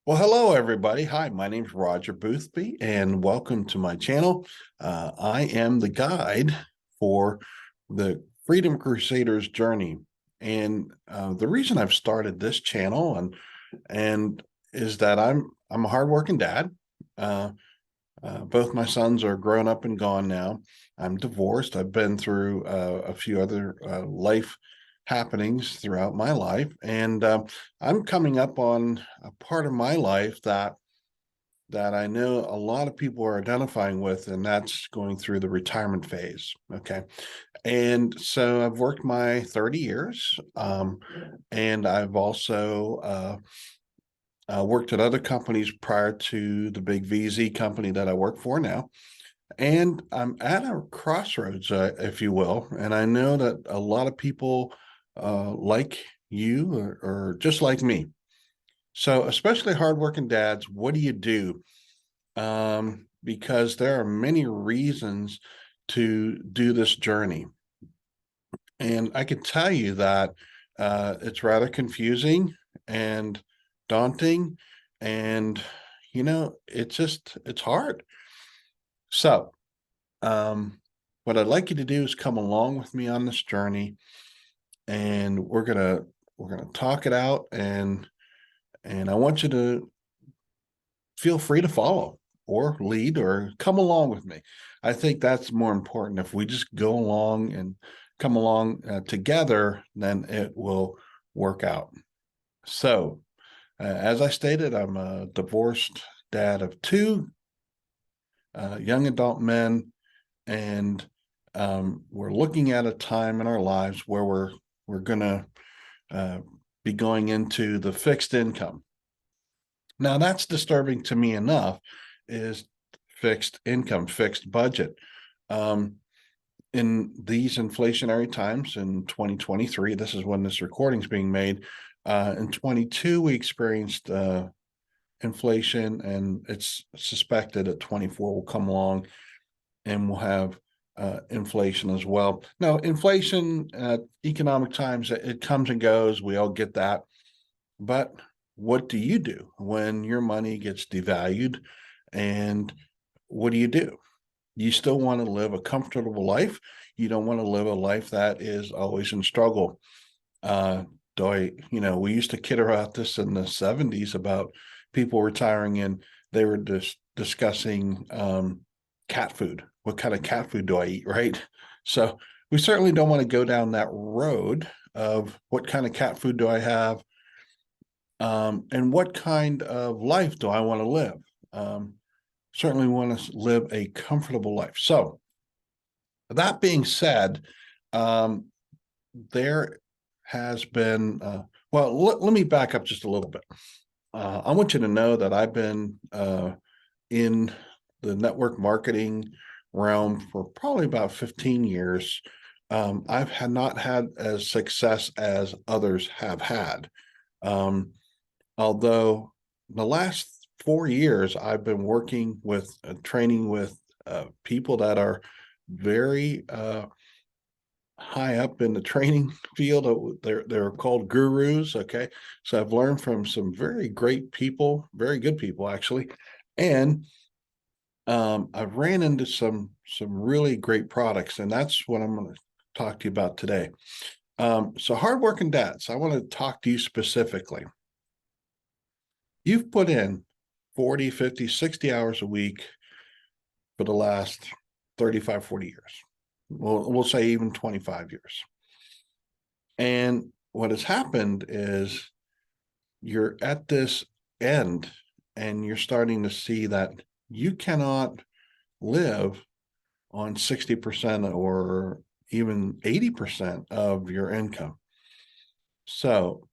Well, hello, everybody. Hi, my name is Roger Boothby, and welcome to my channel. I am the guide for the Freedom Crusaders journey. And the reason I've started this channel and is that I'm a hardworking dad. Uh, both my sons are grown up and gone now. I'm divorced. I've been through a few other life happenings throughout my life, and I'm coming up on a part of my life that I know a lot of people are identifying with, and that's going through the retirement phase. Okay, and so I've worked my 30 years, and I've also worked at other companies prior to the big VZ company that I work for now. And I'm at a crossroads, if you will. And I know that a lot of people like you or just like me. So, especially hardworking dads, what do you do? Because there are many reasons to do this journey. And I can tell you that it's rather confusing and daunting. And, it's hard. So, what I'd like you to do is come along with me on this journey, and we're gonna talk it out, and I want you to feel free to follow or lead or come along with me. I think that's more important. If we just go along and come along together, then it will work out. So, as I stated, I'm a divorced dad of two young adult men, and we're looking at a time in our lives where we're going to uh, be going into the fixed income. Now, that's disturbing to me enough. Is fixed income, fixed budget. Um, in these inflationary times in 2023, this is when this recording is being made. In 22, we experienced inflation, and it's suspected at 24 will come along and we'll have inflation as well. Now, inflation, economic times, it comes and goes. We all get that. But what do you do when your money gets devalued? And what do? You still want to live a comfortable life. You don't want to live a life that is always in struggle. Uh, we used to kid about this in the 70s about people retiring, and they were just discussing cat food. What kind of cat food do I eat, right? So we certainly don't want to go down that road of what kind of cat food do I have, and what kind of life do I want to live. Um, Certainly want to live a comfortable life. So that being said, um, there has been, let me back up just a little bit. I want you to know that I've been in the network marketing realm for probably about 15 years. I've not had as success as others have had. Um, Although the last 4 years, I've been working with training with people that are very high up in the training field. They're called gurus. Okay, so I've learned from some very great people, very good people actually, and I've ran into some really great products, and that's what I'm going to talk to you about today. So hardworking dads, I want to talk to you specifically. You've put in 40, 50, 60 hours a week for the last 35, 40 years. We'll say even 25 years. And what has happened is you're at this end, and you're starting to see that you cannot live on 60% or even 80% of your income. So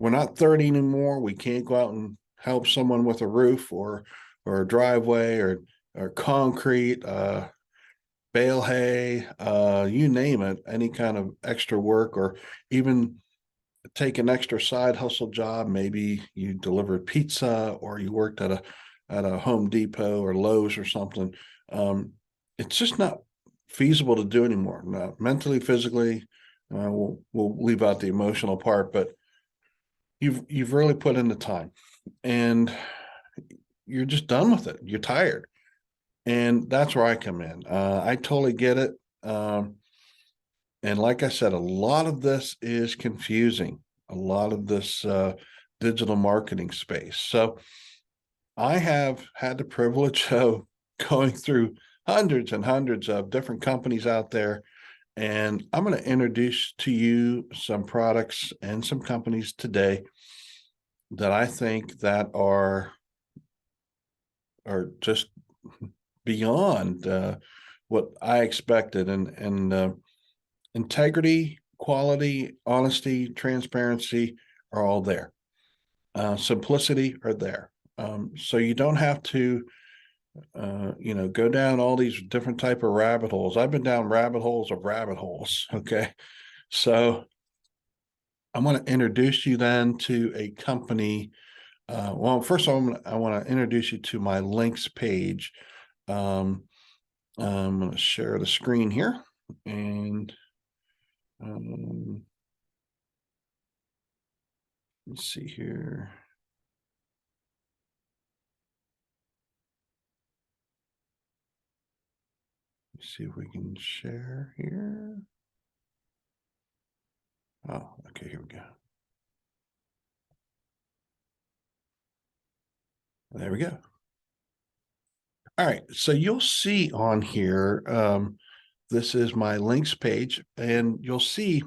we're not 30 anymore. We can't go out and help someone with a roof or a driveway or concrete, bale hay, you name it, any kind of extra work, or even take an extra side hustle job. Maybe you delivered pizza, or you worked at a Home Depot or Lowe's or something. It's just not feasible to do anymore. Not mentally, physically. We'll leave out the emotional part, but you've really put in the time. and you're just done with it. You're tired. And that's where I come in. I totally get it. And like I said, a lot of this is confusing, a lot of this digital marketing space. So I have had the privilege of going through hundreds and hundreds of different companies out there. And I'm going to introduce to you some products and some companies today that I think that are just beyond what I expected. And integrity, quality, honesty, transparency are all there. Simplicity are there. So you don't have to, go down all these different type of rabbit holes. I've been down rabbit holes of rabbit holes. Okay. So I'm going to introduce you then to a company. Well, first of all, I want to introduce you to my links page. Um, I'm going to share the screen here and let's see here. Let's see if we can share here. Oh, okay, here we go. There we go. All right, so you'll see on here, this is my links page, and you'll see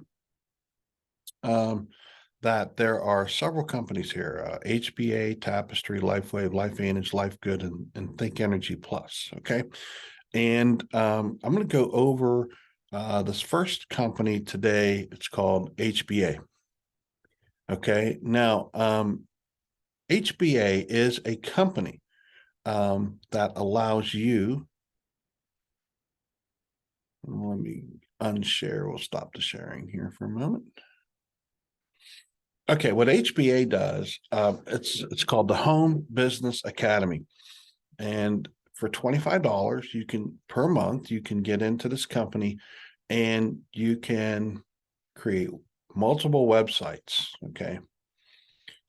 that there are several companies here, HBA, Tapestry, LifeWave, LifeVantage, LifeGood, and Think Energy Plus, okay? And I'm going to go over this first company today. It's called HBA. Okay, now HBA is a company that allows you. Let me unshare. We'll stop the sharing here for a moment. Okay, what HBA does, it's called the Home Business Academy, and for $25 you can per month you can get into this company, and you can create multiple websites. Okay,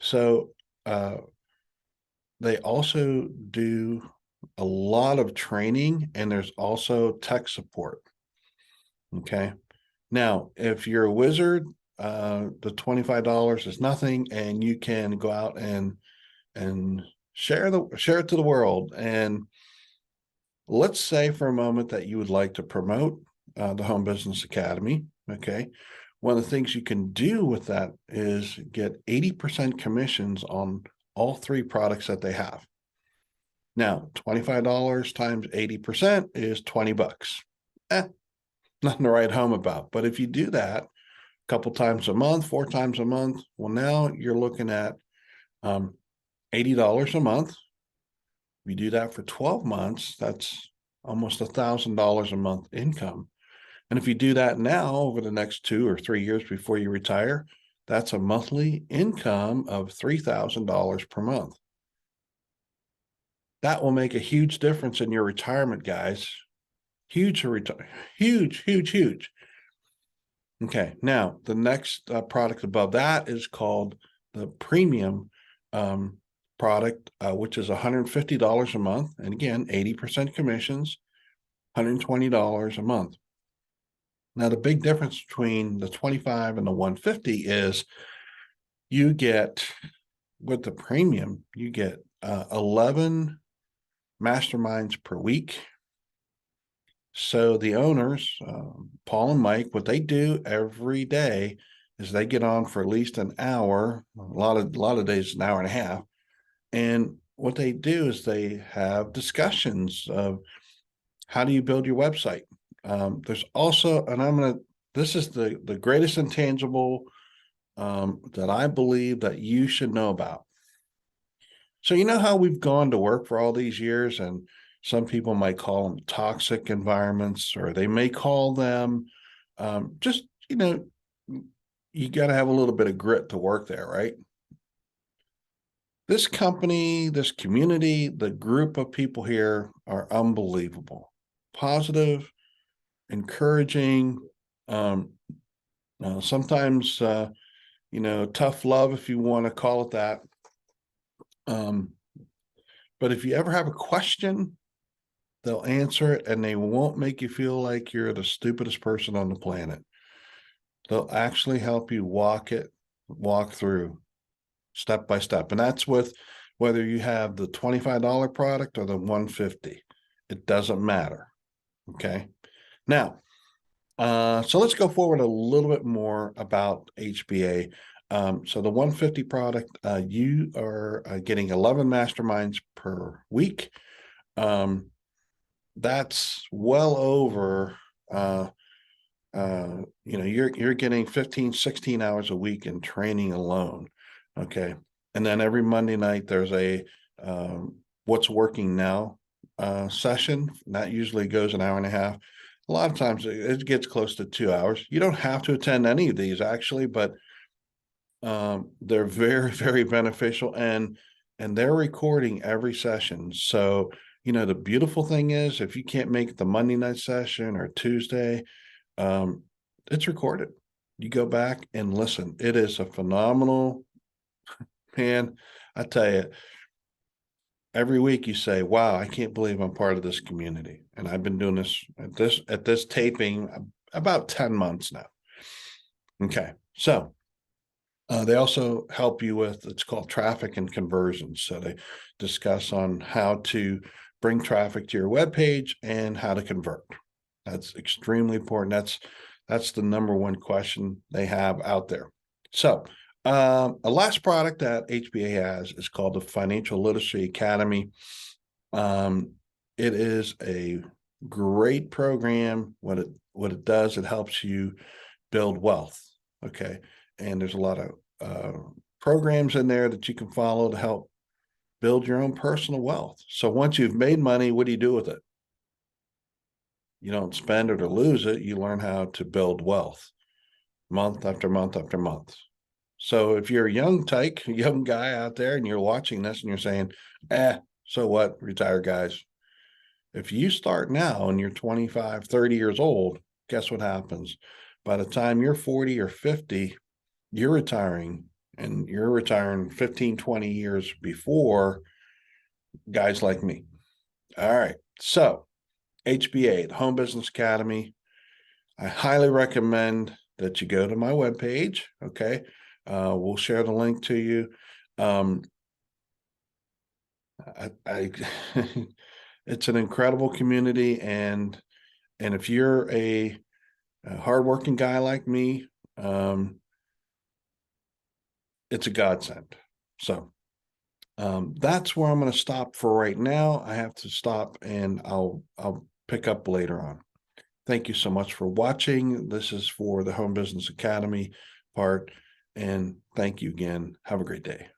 so they also do a lot of training, and there's also tech support. Okay. Now, if you're a wizard, the $25 is nothing, and you can go out and share it to the world. And let's say for a moment that you would like to promote the Home Business Academy. Okay. One of the things you can do with that is get 80% commissions on all three products that they have. Now, $25 times 80% is 20 bucks. Nothing to write home about. But if you do that a couple times a month, 4 times a month, well, now you're looking at $80 a month. If you do that for 12 months, that's almost $1,000 a month income. And if you do that now over the next 2 or 3 years before you retire, that's a monthly income of $3,000 per month. That will make a huge difference in your retirement, guys. Huge, huge, huge, huge. Okay, now the next product above that is called the premium product, which is $150 a month. And again, 80% commissions, $120 a month. Now, the big difference between the 25 and the 150 is you get, with the premium, you get 11 masterminds per week. So the owners, Paul and Mike, what they do every day is they get on for at least an hour, a lot of days, an hour and a half. And what they do is they have discussions of how do you build your website. There's also, and this is the greatest intangible that I believe that you should know about. So you know how we've gone to work for all these years, and some people might call them toxic environments, or they may call them just, you got to have a little bit of grit to work there, right? This company, this community, the group of people here are unbelievable. Positive, encouraging, sometimes, tough love, if you want to call it that. Um, but if you ever have a question, they'll answer it, and they won't make you feel like you're the stupidest person on the planet. They'll actually help you walk through step by step. And that's with whether you have the $25 product or the 150. It doesn't matter. Okay. Now, so let's go forward a little bit more about HBA. So the 150 product, you are getting 11 masterminds per week. That's well over, you're getting 15, 16 hours a week in training alone. Okay. And then every Monday night, there's a what's working now session. That usually goes an hour and a half. A lot of times it gets close to 2 hours. You don't have to attend any of these actually, but they're very, very beneficial, and they're recording every session. So, the beautiful thing is if you can't make the Monday night session or Tuesday, it's recorded. You go back and listen. It is a phenomenal, man. I tell you, every week you say, wow, I can't believe I'm part of this community. And I've been doing this at this taping about 10 months now. Okay. So they also help you with, it's called traffic and conversions. So they discuss on how to bring traffic to your web page and how to convert. That's extremely important. That's the number one question they have out there. So a last product that HBA has is called the Financial Literacy Academy. It is a great program. What it does, it helps you build wealth. Okay. And there's a lot of programs in there that you can follow to help build your own personal wealth. So once you've made money, what do you do with it? You don't spend it or lose it. You learn how to build wealth month after month after month. So if you're a young tyke, a young guy out there, and you're watching this and you're saying, so what, retired guys? If you start now and you're 25, 30 years old, guess what happens? By the time you're 40 or 50, you're retiring, and you're retiring 15, 20 years before guys like me. All right. So HBA, the Home Business Academy, I highly recommend that you go to my webpage. Okay. We'll share the link to you. I it's an incredible community, and if you're a hardworking guy like me, it's a godsend. So that's where I'm going to stop for right now. I have to stop, and I'll pick up later on. Thank you so much for watching. This is for the Home Business Academy part, and thank you again. Have a great day.